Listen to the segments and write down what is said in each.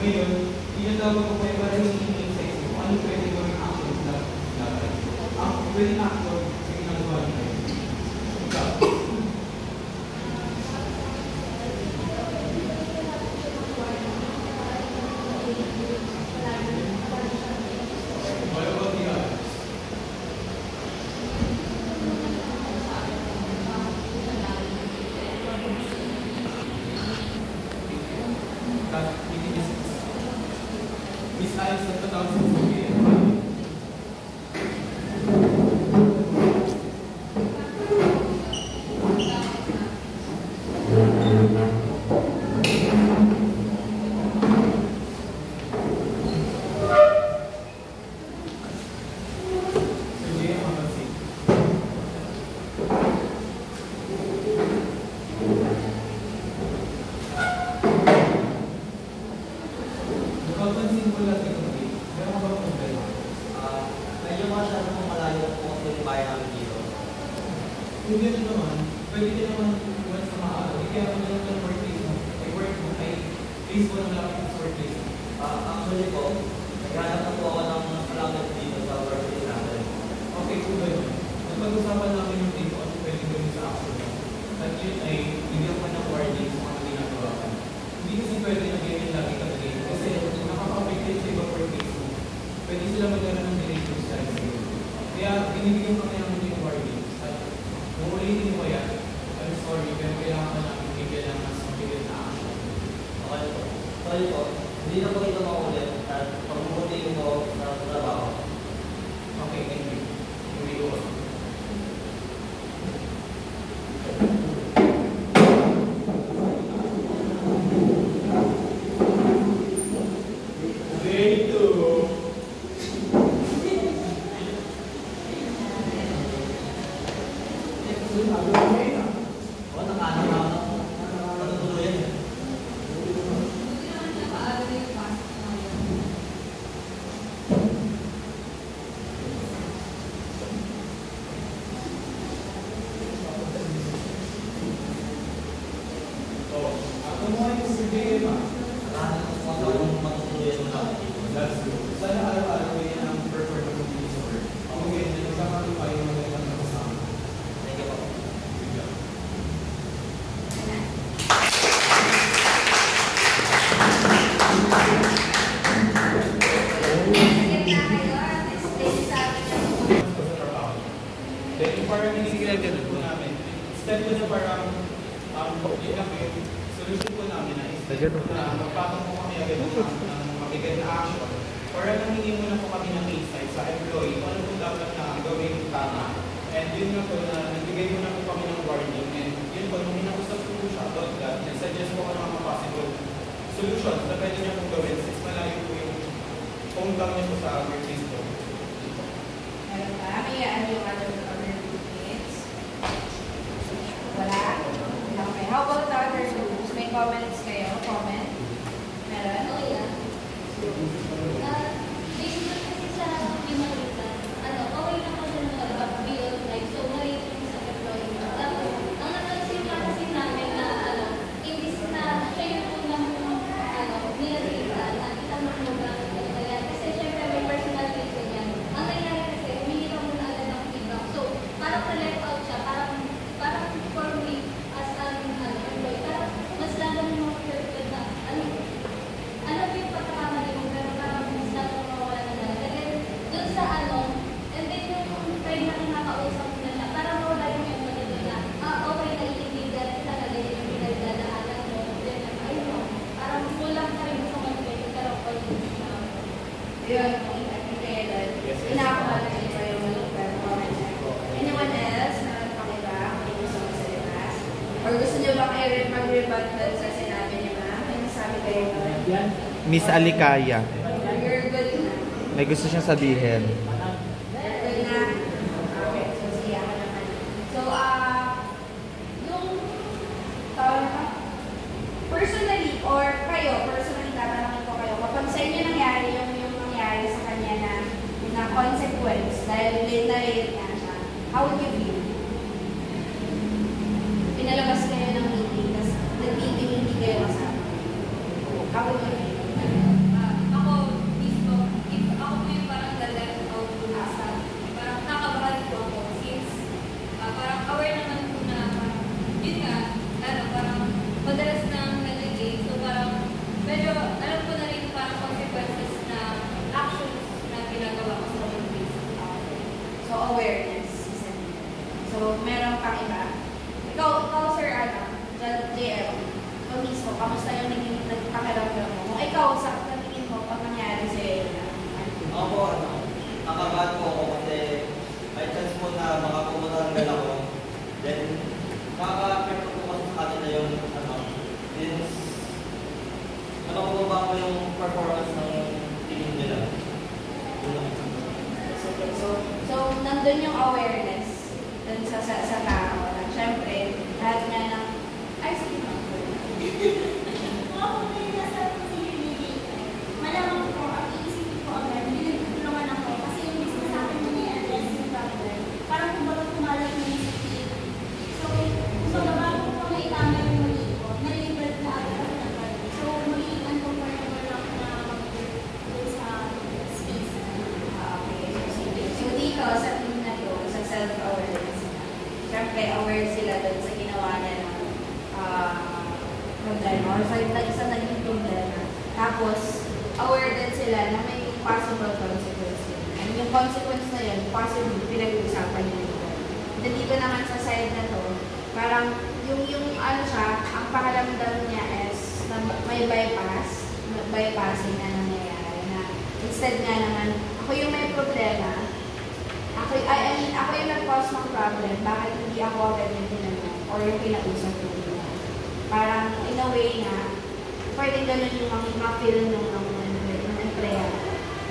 Ngayon, tinatawag ko kayo para hingin sa isip kung ano pwede gawin action sa laban. Ang pwede action sa ginagawa niyo. Ikaw. Miss Ayos sa 2016. Napapansin ko lang ito ngayon. Meron ka bang problema? Medyo masyado kung malayo po kasi yung bayan namin dito. Kung gano'n naman, pwede ka naman once na maaaraw. Kaya kung gano'n ng workplace mo, ay work mo, ay place mo ng lapit sa workplace mo. Actually po, naghanap na po ako ng malapit dito sa workplace natin. Okay, kung gano'n. Napag-usapan namin yung dito at pwede gawin sa action mo. At yun ay bigyan ka ng warning sa mga ginagawa ka. Hindi kasi pwede na ganyan lagi ka ganyan. Kasi nakaka-affected sa ibang workplace mo. Pwede sila magkaroon ng direction sa iyo. Kaya binibigyan ka kaya namin yung warning. At kung ulitin mo yan, I'm sorry, pero kailangan ka namin bigyan ng mas mabigat na action. Okay po. Sorry po, hindi na po ito makulit at pag-ubutin ko sa trabaho. Okay, thank you. Hindi ko. Sana araw-araw yan ang performance ng sa work. Ako ganyan, nagsama tayo magandang kasama. Thank you po. Then, parang hindi po namin. Step ko na parang yun lang yung solution po namin na magpatong po kami agad ng mabigat na action. Para nangingi muna po kami ng insight sa employee kung ano po dapat na gawin tama. And yun nga po na nagbigay muna po kami ng warning. And yun po, nung minakusap po siya about that, nag-suggest po ko ng mga possible solutions na pwede niya pong gawin since malayo po yung hometown niya po sa workplace po. Meron ba? May ano yung other roommates? Wala? Okay. How about the other rooms? May comments kayo? Comment? Meron? Oh, yeah. Based na kasi sa pinalitan, okay na po siya beyond like, so maliit yung sa employee. Tapos, ang napansin pa kasi namin na, imbis na siya yung unang, nilalitan, nakita mo mo ba yan. Kasi syempre may personal reason yan. Ang nangyari kasi, humingi ka muna agad ng feedback. So, parang na-left out siya, parang for me, as an employee, parang mas lalo mo perfect na, ano ba yung pagkakamali mo, pero parang mas lalo mawawala na lang. Dahil dun sa and then yung friend na nakakausap na siya, parang mawala yung empathy doon na, okay, naiintindihan kita na ganyan yung pinagdadaanan mo, then ayun, parang kulang pa rin sa confidence, pero confidence na. Yun, inakuha na ito yung comment. Anyone else na pakiba? May gusto ko sa lipas? Or gusto nyo bang mag-rebut sa sinabi niya ma'am? May nasabi kayo doon? Miss Alicaya, You're good na. may gusto siyang sabihin. You're good na. Okay, so siya ka naman. So, yung tawag na personally, or kayo, personally tatanungin ko kayo, kapag sa inyo nangyari yung nangyari sa kanya na consequence, dahil late na late nga siya, how would you feel? Pinalabas kayo ng meeting, tapos nag-meeting hindi kayo kasama. How would you feel? po yung performance ng team nila. So, nandun yung awareness dun sa tao. Siyempre, lahat nga ng... Ay, sige. Kung ako may nasa posibility, malamang po, ang iisipin ko agad, binutulungan ako. Kasi yung business sa akin na i-address yung problem. Parang kung baga kumalat yung isipin. So, kumbaga bago ko maitama yung mali ko, nalibert na agad ako ng mali. So, magiging uncomfortable lang na mag-do sa space. Okay. So, dito, sa team na to, sa self-awareness, siyempre, aware sila dun sa ginawa niya ng problema or sa naging problema. Tapos, aware din sila na may possible consequence yun. And yung consequence na yun, possibly, pinag-uusapan niya dito. Then dito naman sa side na to, parang yung ano siya, ang pakaramdam niya is na may bypassing na nangyayari na instead nga naman, ako yung may problema, ako yung nag-cause ng problem, bakit hindi ako agad yung tinanong or yung kinausap ko nila. Parang in a way na, pwede ganun yung ma-feel ng empleyado.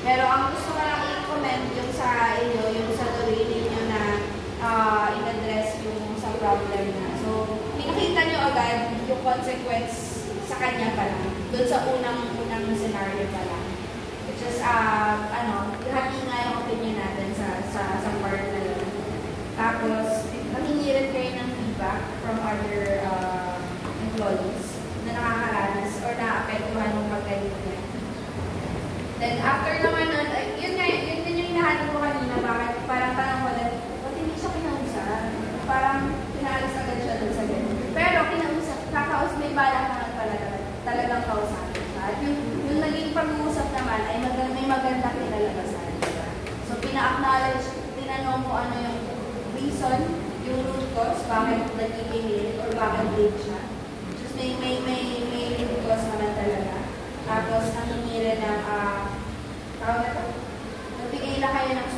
Pero ang gusto ko lang i-comment yung sa inyo, yung sa way ninyo na in-address yung sa problem na. So, pinakita nyo agad yung consequence sa kanya pa lang, doon sa unang scenario pa lang. Which is, hati nga yung opinion natin sa part na yun. Tapos, mahingi rin kayo ng feedback from other employees na nakakaranas or naapektuhan ng pagkalit niya. Then, after naman nun, yun din yung hinahanap ko kanina, bakit parang tanong ko din, ba't hindi siya kinausap? Parang pinaalis agad siya dun sa ganun. Pero kinausap, may balak naman pala talagang kausapin siya. At yung naging pag-uusap naman ay may magandang kinalabasan. Diba? So, pina-acknowledge, tinanong mo ano yung reason, yung root cause, bakit nagiging late or bakit late siya. Just may root cause naman talaga. Tapos, nangingirin ng, tawag na ito, nagbigay lang kayo ng